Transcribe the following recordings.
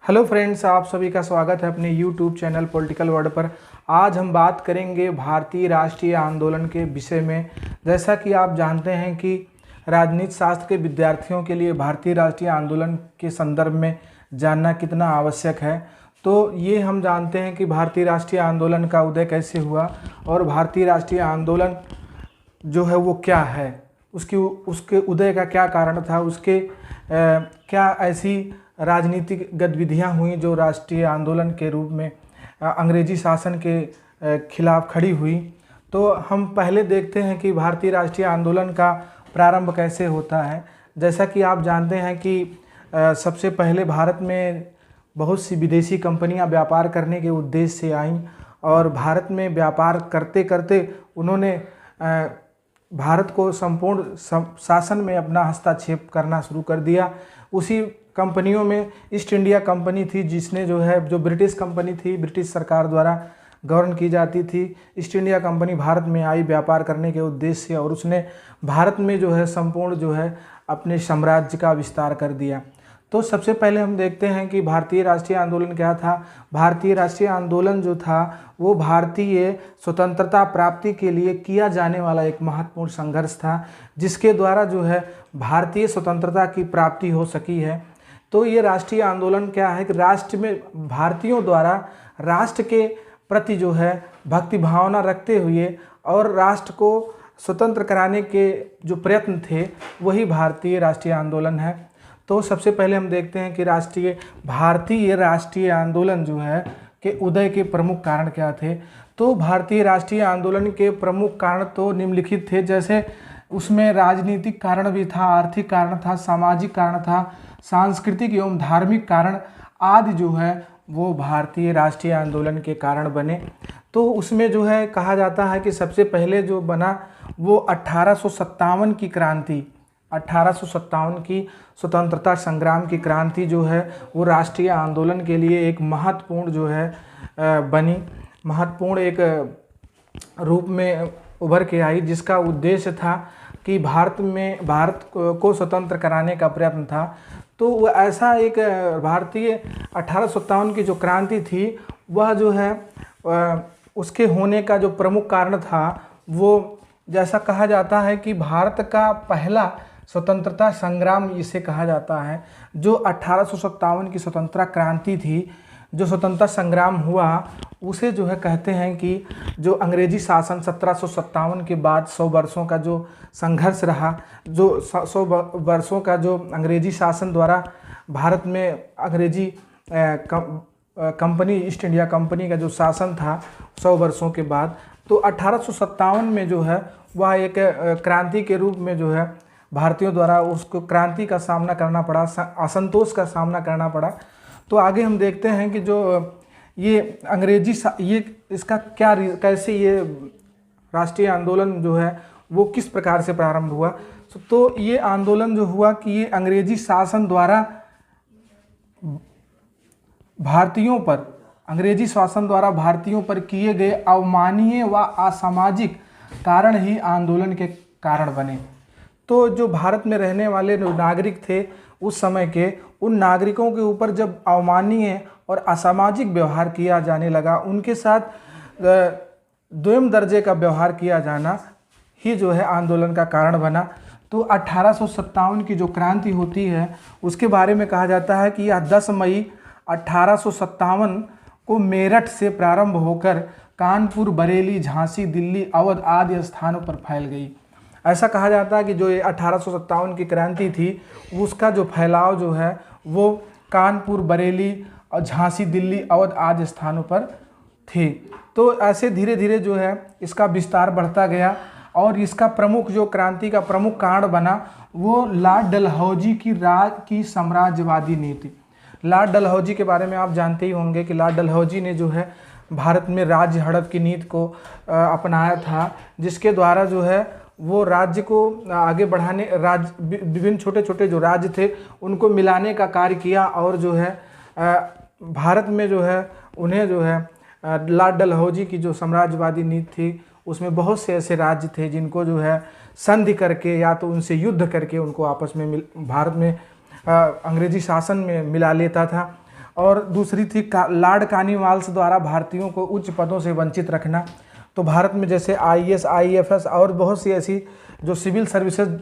Hello friends, आप सभी का स्वागत है अपने यूट्यूब चैनल पॉलिटिकल वर्ड पर। आज हम बात करेंगे भारतीय राष्ट्रीय आंदोलन के विषय में। जैसा कि आप जानते हैं कि राजनीति शास्त्र के विद्यार्थियों के लिए भारतीय राष्ट्रीय आंदोलन के संदर्भ में जानना कितना आवश्यक है। तो ये हम जानते हैं कि भारतीय राष्ट्रीय आंदोलन का उदय कैसे हुआ और भारतीय राष्ट्रीय आंदोलन जो है वो क्या है, उसके उदय का क्या कारण था, उसके क्या ऐसी राजनीतिक गतिविधियां हुई जो राष्ट्रीय आंदोलन के रूप में अंग्रेजी शासन के खिलाफ खड़ी हुई। तो हम पहले देखते हैं कि भारतीय राष्ट्रीय आंदोलन का प्रारंभ कैसे होता है। जैसा कि आप जानते हैं कि सबसे पहले भारत में बहुत सी विदेशी कंपनियां व्यापार करने के उद्देश्य से आईं और भारत में व्यापार करते करते उन्होंने भारत को संपूर्ण शासन में अपना हस्तक्षेप करना शुरू कर दिया। उसी कंपनियों में ईस्ट इंडिया कंपनी थी, जिसने जो ब्रिटिश कंपनी थी, ब्रिटिश सरकार द्वारा गवर्न की जाती थी। ईस्ट इंडिया कंपनी भारत में आई व्यापार करने के उद्देश्य से और उसने भारत में संपूर्ण अपने साम्राज्य का विस्तार कर दिया। तो सबसे पहले हम देखते हैं कि भारतीय राष्ट्रीय आंदोलन क्या था। भारतीय राष्ट्रीय आंदोलन जो था वो भारतीय स्वतंत्रता प्राप्ति के लिए किया जाने वाला एक महत्वपूर्ण संघर्ष था, जिसके द्वारा भारतीय स्वतंत्रता की प्राप्ति हो सकी है। तो ये राष्ट्रीय आंदोलन क्या है कि राष्ट्र में भारतीयों द्वारा राष्ट्र के प्रति भक्ति भावना रखते हुए और राष्ट्र को स्वतंत्र कराने के जो प्रयत्न थे वही भारतीय राष्ट्रीय आंदोलन है। तो सबसे पहले हम देखते हैं कि भारतीय राष्ट्रीय आंदोलन के उदय के प्रमुख कारण क्या थे। तो भारतीय राष्ट्रीय आंदोलन के प्रमुख कारण तो निम्नलिखित थे, जैसे उसमें राजनीतिक कारण भी था, आर्थिक कारण था, सामाजिक कारण था, सांस्कृतिक एवं धार्मिक कारण आदि वो भारतीय राष्ट्रीय आंदोलन के कारण बने। तो उसमें कहा जाता है कि सबसे पहले जो बना वो 1857 की क्रांति, 1857 की स्वतंत्रता संग्राम की क्रांति वो राष्ट्रीय आंदोलन के लिए एक महत्वपूर्ण बनी, महत्वपूर्ण एक रूप में उभर के आई, जिसका उद्देश्य था कि भारत को स्वतंत्र कराने का प्रयत्न था। तो वो ऐसा एक भारतीय 1857 की जो क्रांति थी वह उसके होने का जो प्रमुख कारण था वो जैसा कहा जाता है कि भारत का पहला स्वतंत्रता संग्राम इसे कहा जाता है। जो 1857 की स्वतंत्रता क्रांति थी, जो स्वतंत्रता संग्राम हुआ, उसे कहते हैं कि जो अंग्रेजी शासन 1757 के बाद 100 वर्षों का जो संघर्ष रहा, जो 100 वर्षों का जो अंग्रेजी शासन द्वारा भारत में अंग्रेजी कंपनी ईस्ट इंडिया कंपनी का जो शासन था 100 वर्षों के बाद, तो 1857 में वह एक क्रांति के रूप में भारतीयों द्वारा उसको क्रांति का सामना करना पड़ा, असंतोष का सामना करना पड़ा। तो आगे हम देखते हैं कि इसका कैसे ये राष्ट्रीय आंदोलन वो किस प्रकार से प्रारंभ हुआ। तो ये आंदोलन हुआ कि ये अंग्रेजी शासन द्वारा भारतीयों पर किए गए अवमाननीय व असामाजिक कारण ही आंदोलन के कारण बने। तो जो भारत में रहने वाले जो नागरिक थे उस समय के, उन नागरिकों के ऊपर जब अवमाननीय और असामाजिक व्यवहार किया जाने लगा, उनके साथ द्विम दर्जे का व्यवहार किया जाना ही आंदोलन का कारण बना। तो 1857 की जो क्रांति होती है उसके बारे में कहा जाता है कि यह 10 मई 1857 को मेरठ से प्रारंभ होकर कानपुर, बरेली, झांसी, दिल्ली, अवध आदि स्थानों पर फैल गई। ऐसा कहा जाता है कि जो ये 1857 की क्रांति थी उसका जो फैलाव वो कानपुर, बरेली और झांसी, दिल्ली, अवध आदि स्थानों पर थे। तो ऐसे धीरे धीरे इसका विस्तार बढ़ता गया और इसका प्रमुख जो क्रांति का प्रमुख कारण बना वो लॉर्ड डलहौजी की साम्राज्यवादी नीति। लॉर्ड डलहौजी के बारे में आप जानते ही होंगे कि लॉर्ड डलहौजी ने भारत में राज्य हड़प की नीति को अपनाया था, जिसके द्वारा वो राज्य को आगे बढ़ाने, विभिन्न छोटे छोटे जो राज्य थे उनको मिलाने का कार्य किया और भारत में उन्हें लॉर्ड डलहौजी की जो साम्राज्यवादी नीति थी उसमें बहुत से ऐसे राज्य थे जिनको संधि करके या तो उनसे युद्ध करके उनको आपस में भारत में अंग्रेजी शासन में मिला लेता था। और दूसरी थी लॉर्ड कॉर्नवालिस द्वारा भारतीयों को उच्च पदों से वंचित रखना। तो भारत में जैसे आईएएस, आईएफएस और बहुत सी ऐसी जो सिविल सर्विसेज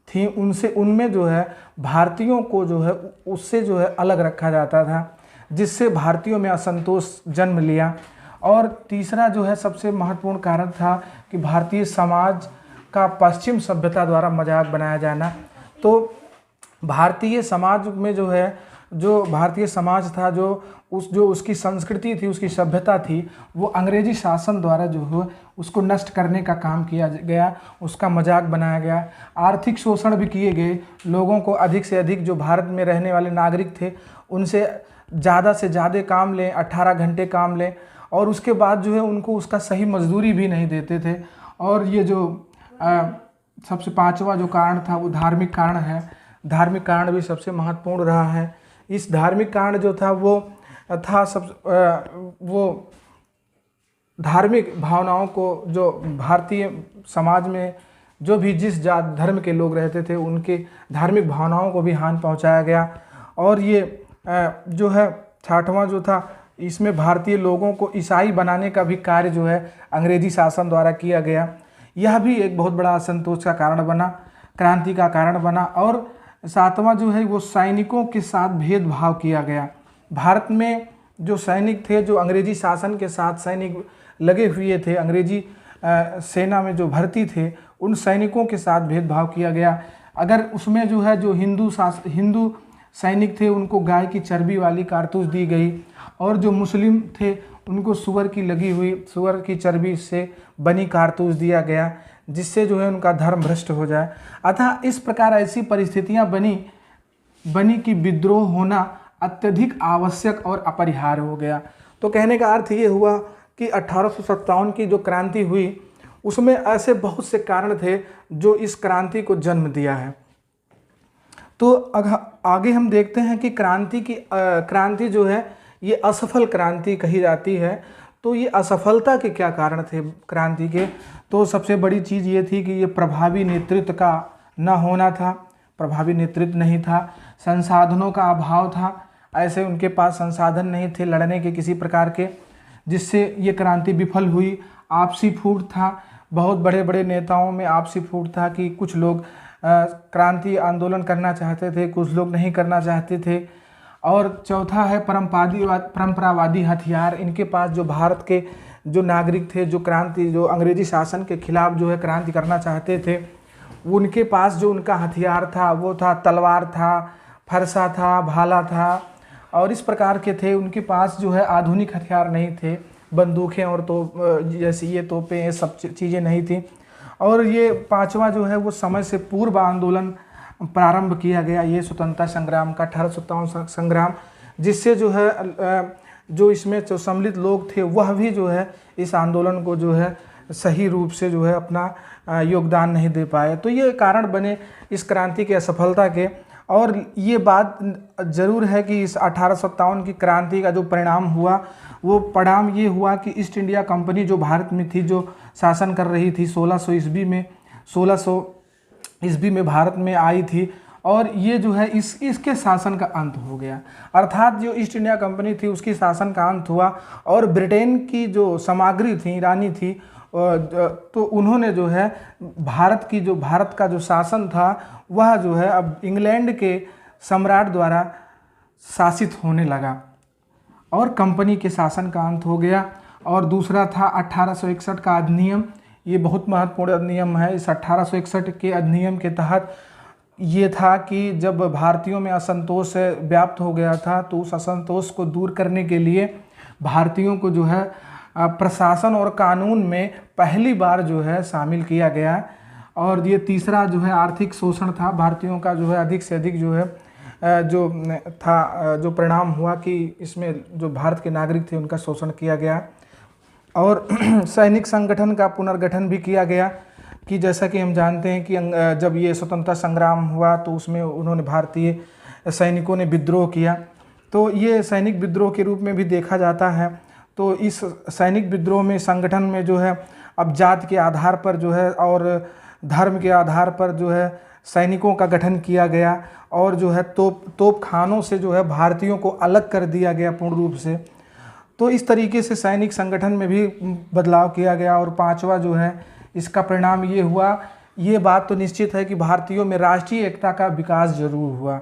थी उनमें जो है भारतीयों को जो है उससे जो है अलग रखा जाता था, जिससे भारतीयों में असंतोष जन्म लिया। और तीसरा जो है सबसे महत्वपूर्ण कारण था कि भारतीय समाज का पश्चिम सभ्यता द्वारा मजाक बनाया जाना। तो भारतीय समाज में जो है जो भारतीय समाज था, जो उसकी संस्कृति थी, उसकी सभ्यता थी, वो अंग्रेजी शासन द्वारा जो है उसको नष्ट करने का काम किया गया, उसका मजाक बनाया गया। आर्थिक शोषण भी किए गए, लोगों को अधिक से अधिक जो भारत में रहने वाले नागरिक थे उनसे ज़्यादा से ज़्यादा काम लें, 18 घंटे काम लें, और उसके बाद जो है उनको उसका सही मजदूरी भी नहीं देते थे। और ये जो सबसे पांचवा जो कारण था वो धार्मिक कारण है। धार्मिक कारण भी सबसे महत्वपूर्ण रहा है। इस धार्मिक कारण जो था वो धार्मिक भावनाओं को, जो भारतीय समाज में जो भी जिस जात धर्म के लोग रहते थे उनके धार्मिक भावनाओं को भी हानि पहुंचाया गया। और ये जो है छठवां जो था, इसमें भारतीय लोगों को ईसाई बनाने का भी कार्य जो है अंग्रेजी शासन द्वारा किया गया। यह भी एक बहुत बड़ा असंतोष का कारण बना, क्रांति का कारण बना। और सातवां जो है वो सैनिकों के साथ भेदभाव किया गया। भारत में जो सैनिक थे, जो अंग्रेजी शासन के साथ सैनिक लगे हुए थे, अंग्रेजी सेना में जो भर्ती थे, उन सैनिकों के साथ भेदभाव किया गया। अगर उसमें जो है जो हिंदू सैनिक थे उनको गाय की चर्बी वाली कारतूस दी गई, और जो मुस्लिम थे उनको सुअर की चर्बी से बनी कारतूस दिया गया, जिससे जो है उनका धर्म भ्रष्ट हो जाए। अतः इस प्रकार ऐसी परिस्थितियां बनी कि विद्रोह होना अत्यधिक आवश्यक और अपरिहार्य हो गया। तो कहने का अर्थ ये हुआ कि 1857 की जो क्रांति हुई उसमें ऐसे बहुत से कारण थे जो इस क्रांति को जन्म दिया है। तो आगे हम देखते हैं कि क्रांति जो है ये असफल क्रांति कही जाती है। तो ये असफलता के क्या कारण थे क्रांति के? तो सबसे बड़ी चीज़ ये थी कि ये प्रभावी नेतृत्व का न होना था, प्रभावी नेतृत्व नहीं था, संसाधनों का अभाव था, ऐसे उनके पास संसाधन नहीं थे लड़ने के किसी प्रकार के, जिससे ये क्रांति विफल हुई। आपसी फूट था, बहुत बड़े बड़े नेताओं में आपसी फूट था कि कुछ लोग क्रांति आंदोलन करना चाहते थे, कुछ लोग नहीं करना चाहते थे। और चौथा है परंपरावादी हथियार। इनके पास जो भारत के जो नागरिक थे, जो अंग्रेजी शासन के खिलाफ जो है क्रांति करना चाहते थे, उनके पास जो उनका हथियार था वो था तलवार था, फरसा था, भाला था, और इस प्रकार के थे। उनके पास जो है आधुनिक हथियार नहीं थे, बंदूकें और जैसे ये तोपें, ये सब चीज़ें नहीं थी। और ये पांचवा जो है वो समय से पूर्व आंदोलन प्रारंभ किया गया, ये स्वतंत्रता संग्राम का 1857 संग्राम, जिससे जो है जो इसमें जो सम्मिलित लोग थे वह भी जो है इस आंदोलन को जो है सही रूप से जो है अपना योगदान नहीं दे पाए। तो ये कारण बने इस क्रांति के असफलता के। और ये बात ज़रूर है कि इस 1857 की क्रांति का जो परिणाम हुआ वो परिणाम ये हुआ कि ईस्ट इंडिया कंपनी जो भारत में थी, जो शासन कर रही थी 1600 ईस्वी में भारत में आई थी, और ये जो है इसके शासन का अंत हो गया। अर्थात जो ईस्ट इंडिया कंपनी थी उसकी शासन का अंत हुआ, और ब्रिटेन की जो सामग्री थी, रानी थी, तो उन्होंने जो है भारत का जो शासन था वह जो है अब इंग्लैंड के सम्राट द्वारा शासित होने लगा, और कंपनी के शासन का अंत हो गया। और दूसरा था 1861 का अधिनियम। ये बहुत महत्वपूर्ण अधिनियम है। इस 1861 के अधिनियम के तहत ये था कि जब भारतीयों में असंतोष व्याप्त हो गया था, तो उस असंतोष को दूर करने के लिए भारतीयों को जो है प्रशासन और कानून में पहली बार जो है शामिल किया गया। और ये तीसरा जो है आर्थिक शोषण था, भारतीयों का जो है अधिक से अधिक जो है जो परिणाम हुआ कि इसमें जो भारत के नागरिक थे उनका शोषण किया गया। और सैनिक संगठन का पुनर्गठन भी किया गया, कि जैसा कि हम जानते हैं कि जब ये स्वतंत्रता संग्राम हुआ तो उसमें उन्होंने भारतीय सैनिकों ने विद्रोह किया, तो ये सैनिक विद्रोह के रूप में भी देखा जाता है। तो इस सैनिक विद्रोह में संगठन में जो है अब जात के आधार पर जो है और धर्म के आधार पर जो है सैनिकों का गठन किया गया और जो है तोप खानों से जो है भारतीयों को अलग कर दिया गया पूर्ण रूप से। तो इस तरीके से सैनिक संगठन में भी बदलाव किया गया। और पांचवा जो है इसका परिणाम ये हुआ, ये बात तो निश्चित है कि भारतीयों में राष्ट्रीय एकता का विकास जरूर हुआ।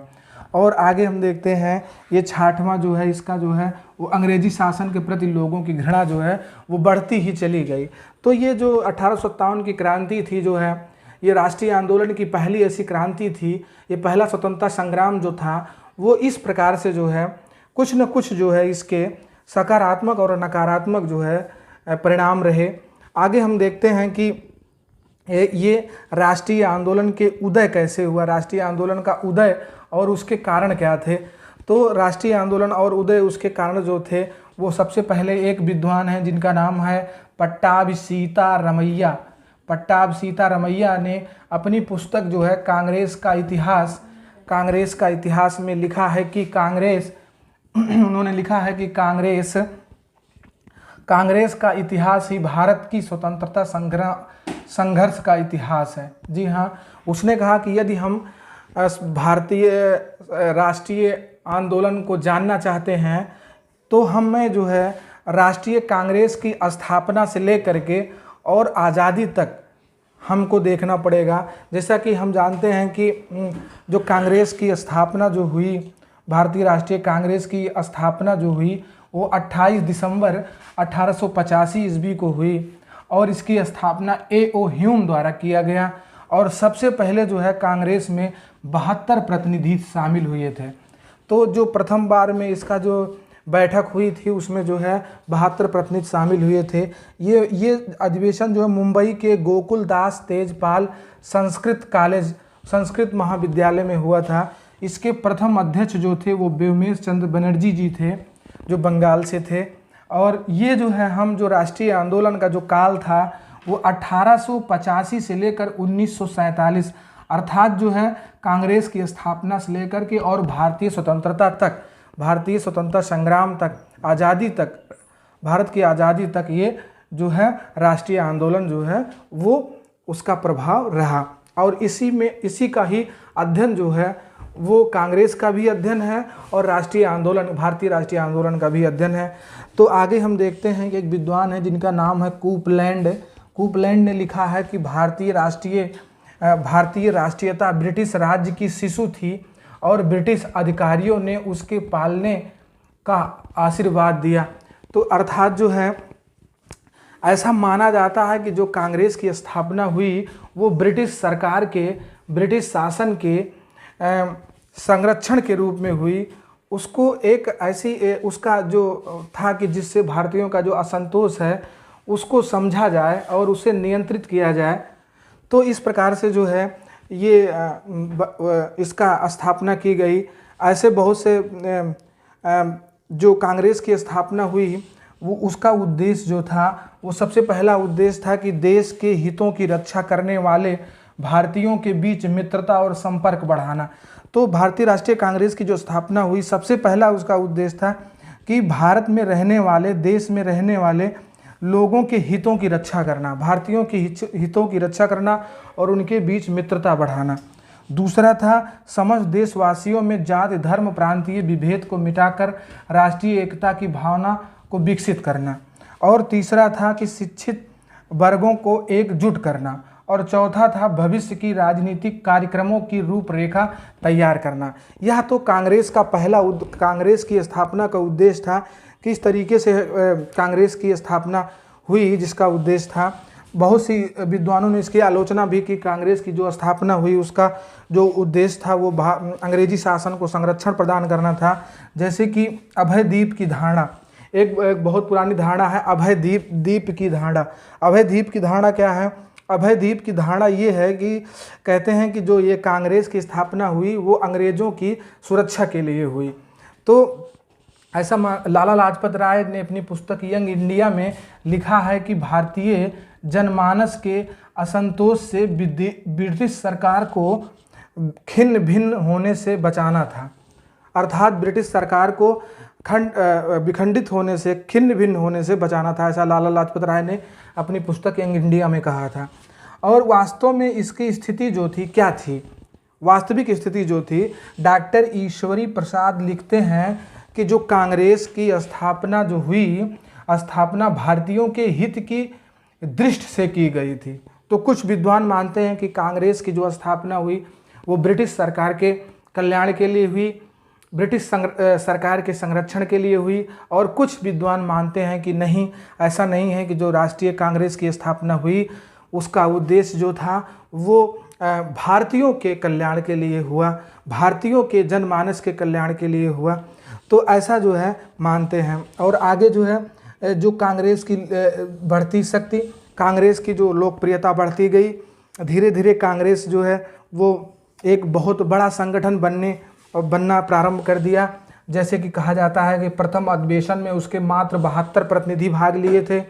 और आगे हम देखते हैं ये छठवां जो है इसका जो है वो अंग्रेजी शासन के प्रति लोगों की घृणा जो है वो बढ़ती ही चली गई। तो ये जो 1857 की क्रांति थी जो है ये राष्ट्रीय आंदोलन की पहली ऐसी क्रांति थी। ये पहला स्वतंत्रता संग्राम जो था वो इस प्रकार से जो है कुछ न कुछ जो है इसके सकारात्मक और नकारात्मक जो है परिणाम रहे। आगे हम देखते हैं कि ये राष्ट्रीय आंदोलन के उदय कैसे हुआ, राष्ट्रीय आंदोलन का उदय और उसके कारण क्या थे। तो राष्ट्रीय आंदोलन और उदय उसके कारण जो थे वो सबसे पहले एक विद्वान हैं जिनका नाम है पट्टाभी सीतारमैया। पट्टाभी सीतारमैया ने अपनी पुस्तक जो है कांग्रेस का इतिहास में लिखा है कि उन्होंने लिखा है कि कांग्रेस का इतिहास ही भारत की स्वतंत्रता संघर्ष का इतिहास है। जी हाँ, उसने कहा कि यदि हम भारतीय राष्ट्रीय आंदोलन को जानना चाहते हैं तो हमें जो है राष्ट्रीय कांग्रेस की स्थापना से लेकर के और आज़ादी तक हमको देखना पड़ेगा। जैसा कि हम जानते हैं कि जो कांग्रेस की स्थापना जो हुई, भारतीय राष्ट्रीय कांग्रेस की स्थापना जो हुई वो 28 दिसंबर 1885 ईस्वी को हुई और इसकी स्थापना A.O. ह्यूम द्वारा किया गया। और सबसे पहले जो है कांग्रेस में 72 प्रतिनिधि शामिल हुए थे। तो जो प्रथम बार में इसका जो बैठक हुई थी उसमें जो है 72 प्रतिनिधि शामिल हुए थे। ये अधिवेशन जो है मुंबई के गोकुलदास तेजपाल संस्कृत महाविद्यालय में हुआ था। इसके प्रथम अध्यक्ष जो थे वो व्योमेश चंद्र बनर्जी जी थे जो बंगाल से थे। और ये जो है हम जो राष्ट्रीय आंदोलन का जो काल था वो 1885 से लेकर 1947 अर्थात जो है कांग्रेस की स्थापना से लेकर के और भारतीय स्वतंत्रता तक, भारतीय स्वतंत्रता संग्राम तक, आज़ादी तक, भारत की आज़ादी तक ये जो है राष्ट्रीय आंदोलन जो है वो उसका प्रभाव रहा। और इसी का ही अध्ययन जो है वो कांग्रेस का भी अध्ययन है और राष्ट्रीय आंदोलन, भारतीय राष्ट्रीय आंदोलन का भी अध्ययन है। तो आगे हम देखते हैं कि एक विद्वान है जिनका नाम है कूपलैंड ने लिखा है कि भारतीय राष्ट्रीयता ब्रिटिश राज्य की शिशु थी और ब्रिटिश अधिकारियों ने उसके पालने का आशीर्वाद दिया। तो अर्थात जो है ऐसा माना जाता है कि जो कांग्रेस की स्थापना हुई वो ब्रिटिश सरकार के, ब्रिटिश शासन के संरक्षण के रूप में हुई। उसको एक ऐसी उसका जो था कि जिससे भारतीयों का जो असंतोष है उसको समझा जाए और उसे नियंत्रित किया जाए। तो इस प्रकार से जो है ये इसका स्थापना की गई। ऐसे बहुत से जो कांग्रेस की स्थापना हुई वो उसका उद्देश्य जो था वो सबसे पहला उद्देश्य था कि देश के हितों की रक्षा करने वाले भारतीयों के बीच मित्रता और संपर्क बढ़ाना। तो भारतीय राष्ट्रीय कांग्रेस की जो स्थापना हुई सबसे पहला उसका उद्देश्य था कि भारत में रहने वाले, देश में रहने वाले लोगों के हितों की रक्षा करना, भारतीयों के हितों की रक्षा करना और उनके बीच मित्रता बढ़ाना। दूसरा था समस्त देशवासियों में जाति, धर्म, प्रांतीय विभेद को मिटाकर राष्ट्रीय एकता की भावना को विकसित करना। और तीसरा था कि शिक्षित वर्गों को एकजुट करना। और चौथा था भविष्य की राजनीतिक कार्यक्रमों की रूपरेखा तैयार करना। यह तो कांग्रेस का पहला कांग्रेस की स्थापना का उद्देश्य था। किस तरीके से कांग्रेस की स्थापना हुई जिसका उद्देश्य था। बहुत सी विद्वानों ने इसकी आलोचना भी की। कांग्रेस की जो स्थापना हुई उसका जो उद्देश्य था वो अंग्रेजी शासन को संरक्षण प्रदान करना था। जैसे कि अभय दीप की धारणा, एक बहुत पुरानी धारणा है अभय दीप की धारणा। अभय दीप की धारणा क्या है? अभय दीप की धारणा ये है कि कहते हैं कि जो ये कांग्रेस की स्थापना हुई वो अंग्रेज़ों की सुरक्षा के लिए हुई। तो ऐसा लाला लाजपत राय ने अपनी पुस्तक यंग इंडिया में लिखा है कि भारतीय जनमानस के असंतोष से ब्रिटिश सरकार को खिन्न भिन्न होने से बचाना था। अर्थात ब्रिटिश सरकार को विखंडित होने से, खिन्न भिन्न होने से बचाना था। ऐसा लाला लाजपत राय ने अपनी पुस्तक यंग इंडिया में कहा था। और वास्तव में इसकी स्थिति जो थी क्या थी, वास्तविक स्थिति जो थी, डॉक्टर ईश्वरी प्रसाद लिखते हैं कि जो कांग्रेस की स्थापना जो हुई, स्थापना भारतीयों के हित की दृष्टि से की गई थी। तो कुछ विद्वान मानते हैं कि कांग्रेस की जो स्थापना हुई वो ब्रिटिश सरकार के कल्याण के लिए हुई, ब्रिटिश सरकार के संरक्षण के लिए हुई, और कुछ विद्वान मानते हैं कि नहीं, ऐसा नहीं है कि जो राष्ट्रीय कांग्रेस की स्थापना हुई उसका उद्देश्य जो था वो भारतीयों के कल्याण के लिए हुआ, भारतीयों के जनमानस के कल्याण के लिए हुआ। तो ऐसा जो है मानते हैं। और आगे जो है जो कांग्रेस की बढ़ती शक्ति, कांग्रेस की जो लोकप्रियता बढ़ती गई, धीरे धीरे कांग्रेस जो है वो एक बहुत बड़ा संगठन बनना प्रारंभ कर दिया। जैसे कि कहा जाता है कि प्रथम अधिवेशन में उसके मात्र 72 प्रतिनिधि भाग लिए थे,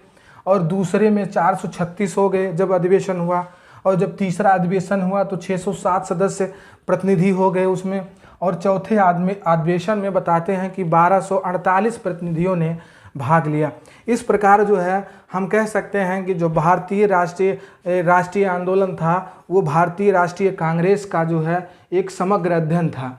और दूसरे में 436 हो गए जब अधिवेशन हुआ, और जब तीसरा अधिवेशन हुआ तो 607 सदस्य प्रतिनिधि हो गए उसमें, और चौथे अधिवेशन में बताते हैं कि 1248 प्रतिनिधियों ने भाग लिया। इस प्रकार जो है हम कह सकते हैं कि जो भारतीय राष्ट्रीय आंदोलन था वो भारतीय राष्ट्रीय कांग्रेस का जो है एक समग्र अध्ययन था।